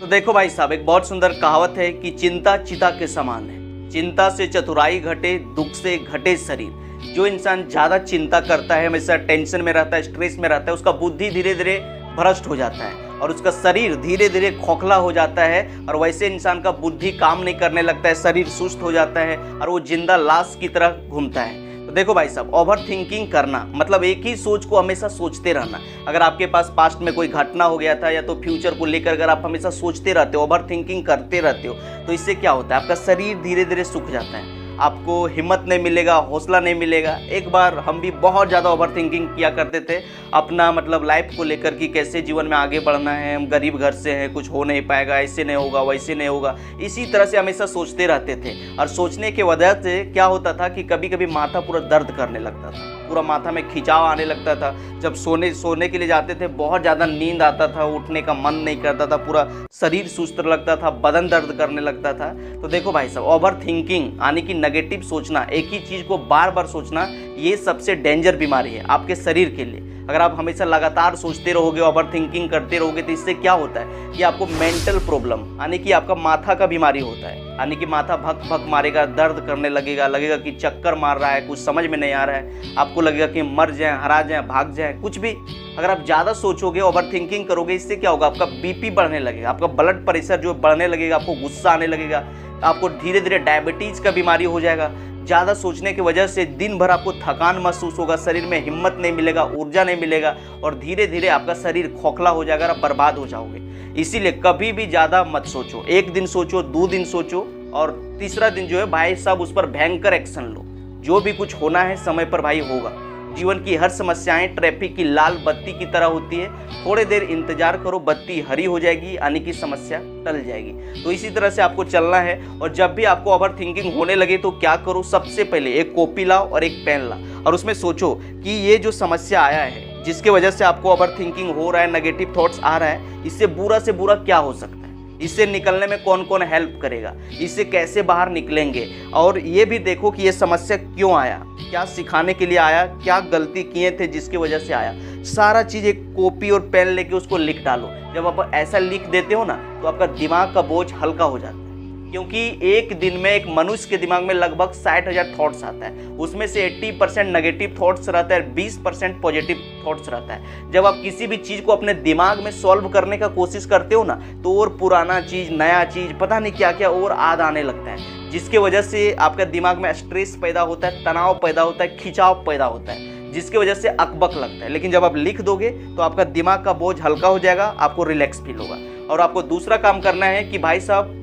तो देखो भाई साहब, एक बहुत सुंदर कहावत है कि चिंता चिता के समान है। चिंता से चतुराई घटे, दुख से घटे शरीर। जो इंसान ज़्यादा चिंता करता है, हमेशा टेंशन में रहता है, स्ट्रेस में रहता है, उसका बुद्धि धीरे धीरे भ्रष्ट हो जाता है और उसका शरीर धीरे धीरे खोखला हो जाता है। और वैसे इंसान का बुद्धि काम नहीं करने लगता है, शरीर सुस्त हो जाता है और वो जिंदा लाश की तरह घूमता है। तो देखो भाई साहब, ओवर थिंकिंग करना मतलब एक ही सोच को हमेशा सोचते रहना। अगर आपके पास पास्ट में कोई घटना हो गया था या तो फ्यूचर को लेकर अगर आप हमेशा सोचते रहते हो, ओवर थिंकिंग करते रहते हो, तो इससे क्या होता है, आपका शरीर धीरे धीरे सूख जाता है, आपको हिम्मत नहीं मिलेगा, हौसला नहीं मिलेगा। एक बार हम भी बहुत ज़्यादा ओवर थिंकिंग किया करते थे अपना मतलब लाइफ को लेकर कि कैसे जीवन में आगे बढ़ना है, हम गरीब घर से हैं, कुछ हो नहीं पाएगा, ऐसे नहीं होगा, वैसे नहीं होगा, इसी तरह से हमेशा सोचते रहते थे। और सोचने की वजह से क्या होता था कि कभी कभी माथा पूरा दर्द करने लगता था, पूरा माथा में खिंचाव आने लगता था। जब सोने के लिए जाते थे बहुत ज़्यादा नींद आता था, उठने का मन नहीं करता था, पूरा शरीर सुस्त लगता था, बदन दर्द करने लगता था। तो देखो भाई साहब, ओवर थिंकिंग यानी कि नेगेटिव सोचना, एक ही चीज़ को बार बार सोचना, ये सबसे डेंजर बीमारी है आपके शरीर के लिए। अगर आप हमेशा लगातार सोचते रहोगे, ओवर थिंकिंग करते रहोगे, तो इससे क्या होता है कि आपको मेंटल प्रॉब्लम यानी कि आपका माथा का बीमारी होता है, यानी कि माथा भक भक मारेगा, दर्द करने लगेगा कि चक्कर मार रहा है, कुछ समझ में नहीं आ रहा है, आपको लगेगा कि मर जाए, हरा जाए, भाग जाए, कुछ भी। अगर आप ज़्यादा सोचोगे, ओवर थिंकिंग करोगे, इससे क्या होगा, आपका बीपी बढ़ने लगेगा, आपका ब्लड प्रेशर जो बढ़ने लगेगा, आपको गुस्सा आने लगेगा, आपको धीरे धीरे डायबिटीज़ का बीमारी हो जाएगा। ज़्यादा सोचने की वजह से दिन भर आपको थकान महसूस होगा, शरीर में हिम्मत नहीं मिलेगा, ऊर्जा नहीं मिलेगा और धीरे धीरे आपका शरीर खोखला हो जाएगा, आप बर्बाद हो जाओगे। इसीलिए कभी भी ज़्यादा मत सोचो, एक दिन सोचो, 2 दिन सोचो और तीसरा दिन जो है भाई साहब उस पर भयंकर एक्शन लो। जो भी कुछ होना है समय पर भाई होगा। जीवन की हर समस्याएं ट्रैफिक की लाल बत्ती की तरह होती है, थोड़े देर इंतजार करो, बत्ती हरी हो जाएगी, यानी कि समस्या टल जाएगी। तो इसी तरह से आपको चलना है। और जब भी आपको ओवर थिंकिंग होने लगे तो क्या करो, सबसे पहले एक कॉपी लाओ और एक पेन लाओ और उसमें सोचो कि ये जो समस्या आया है, जिसके वजह से आपको ओवर थिंकिंग हो रहा है, नेगेटिव थॉट्स आ रहा है, इससे बुरा से बुरा क्या हो सकता है, इससे निकलने में कौन कौन हेल्प करेगा, इससे कैसे बाहर निकलेंगे। और ये भी देखो कि ये समस्या क्यों आया, क्या सिखाने के लिए आया, क्या गलती किए थे जिसकी वजह से आया। सारा चीज़ एक कॉपी और पेन लेके उसको लिख डालो। जब आप ऐसा लिख देते हो ना तो आपका दिमाग का बोझ हल्का हो जाता है, क्योंकि एक दिन में एक मनुष्य के दिमाग में लगभग 60,000 थॉट्स आता है, उसमें से 80% नेगेटिव थॉट्स रहता है, 20% पॉजिटिव थॉट्स रहता है। जब आप किसी भी चीज़ को अपने दिमाग में सॉल्व करने का कोशिश करते हो ना तो और पुराना चीज़, नया चीज़, पता नहीं क्या क्या और याद आने लगता है, जिसके वजह से आपका दिमाग में स्ट्रेस पैदा होता है, तनाव पैदा होता है, खिंचाव पैदा होता है, जिसकी वजह से अकबक लगता है। लेकिन जब आप लिख दोगे तो आपका दिमाग का बोझ हल्का हो जाएगा, आपको रिलैक्स फील होगा। और आपको दूसरा काम करना है कि भाई साहब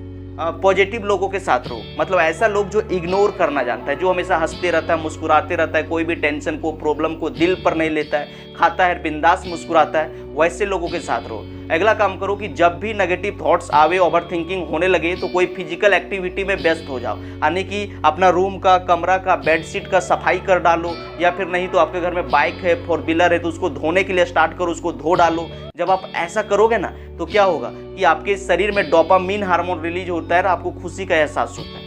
पॉजिटिव लोगों के साथ रहो, मतलब ऐसा लोग जो इग्नोर करना जानता है, जो हमेशा हंसते रहता है, मुस्कुराते रहता है, कोई भी टेंशन को, प्रॉब्लम को दिल पर नहीं लेता है, खाता है, बिंदास मुस्कुराता है, वैसे लोगों के साथ रहो। अगला काम करो कि जब भी नेगेटिव थॉट्स आवे, ओवर थिंकिंग होने लगे, तो कोई फिजिकल एक्टिविटी में व्यस्त हो जाओ, यानी कि अपना रूम का, कमरा का, बेडशीट का सफाई कर डालो, या फिर नहीं तो आपके घर में बाइक है, 4 व्हीलर है तो उसको धोने के लिए स्टार्ट करो, उसको धो डालो। जब आप ऐसा करोगे ना तो क्या होगा कि आपके शरीर में डोपामीन हार्मोन रिलीज होता है और आपको खुशी का एहसास होता है।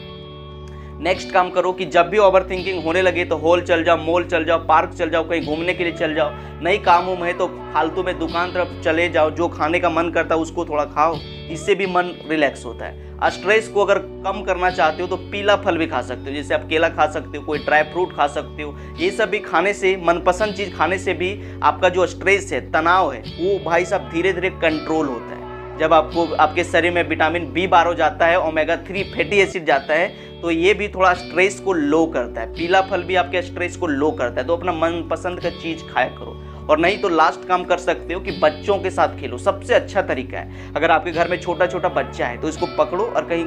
नेक्स्ट काम करो कि जब भी ओवर थिंकिंग होने लगे तो हॉल चल जाओ, मॉल चल जाओ, पार्क चल जाओ, कहीं घूमने के लिए चल जाओ, नई काम उम है तो फालतू में दुकान तरफ चले जाओ, जो खाने का मन करता है उसको थोड़ा खाओ, इससे भी मन रिलैक्स होता है। स्ट्रेस को अगर कम करना चाहते हो तो पीला फल भी खा सकते हो, जैसे आप केला खा सकते हो, कोई ड्राई फ्रूट खा सकते हो। ये सब भी खाने से, मनपसंद चीज़ खाने से भी आपका जो स्ट्रेस है, तनाव है, वो भाई साहब धीरे धीरे कंट्रोल होता है। जब आपको आपके शरीर में विटामिन B12 जाता है, ओमेगा 3 फैटी एसिड जाता है, तो ये भी थोड़ा स्ट्रेस को लो करता है। पीला फल भी आपके स्ट्रेस को लो करता है। तो अपना मनपसंद का चीज़ खाया करो। और नहीं तो लास्ट काम कर सकते हो कि बच्चों के साथ खेलो, सबसे अच्छा तरीका है। अगर आपके घर में छोटा छोटा बच्चा है तो इसको पकड़ो और कहीं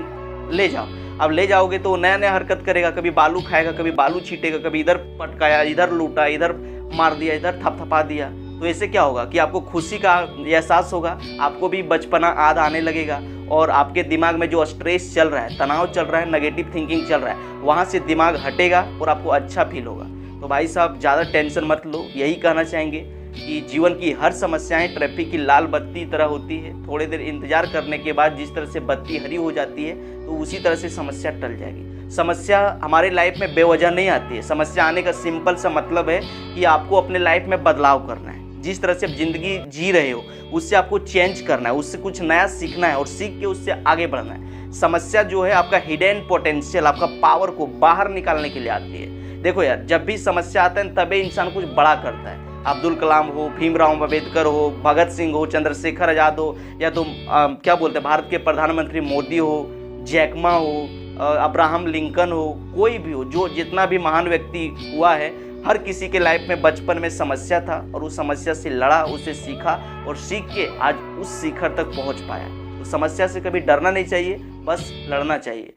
ले जाओ। अब ले जाओगे तो नया नया हरकत करेगा, कभी बालू खाएगा, कभी बालू छीटेगा, कभी इधर पटकाया, इधर लूटा, इधर मार दिया, इधर थपथपा दिया। तो इससे क्या होगा कि आपको खुशी का एहसास होगा, आपको भी बचपना याद आने लगेगा और आपके दिमाग में जो स्ट्रेस चल रहा है, तनाव चल रहा है, नेगेटिव थिंकिंग चल रहा है, वहाँ से दिमाग हटेगा और आपको अच्छा फील होगा। तो भाई साहब ज़्यादा टेंशन मत लो, यही कहना चाहेंगे कि जीवन की हर समस्याएं ट्रैफिक की लाल बत्ती तरह होती है। थोड़ी देर इंतजार करने के बाद जिस तरह से बत्ती हरी हो जाती है तो उसी तरह से समस्या टल जाएगी। समस्या हमारे लाइफ में बेवजह नहीं आती है। समस्या आने का सिंपल सा मतलब है कि आपको अपने लाइफ में बदलाव करना है। जिस तरह से आप ज़िंदगी जी रहे हो उससे आपको चेंज करना है, उससे कुछ नया सीखना है और सीख के उससे आगे बढ़ना है। समस्या जो है आपका हिडन पोटेंशियल, आपका पावर को बाहर निकालने के लिए आती है। देखो यार, जब भी समस्या आता है तभी इंसान कुछ बड़ा करता है। अब्दुल कलाम हो, भीमराव अम्बेडकर हो, भगत सिंह हो, चंद्रशेखर आज़ाद हो, या तो क्या बोलते हैं भारत के प्रधानमंत्री मोदी हो, जैकमा हो, अब्राहम लिंकन हो, कोई भी हो, जो जितना भी महान व्यक्ति हुआ है, हर किसी के लाइफ में बचपन में समस्या था और उस समस्या से लड़ा, उसे सीखा और सीख के आज उस शिखर तक पहुंच पाया। तो समस्या से कभी डरना नहीं चाहिए, बस लड़ना चाहिए।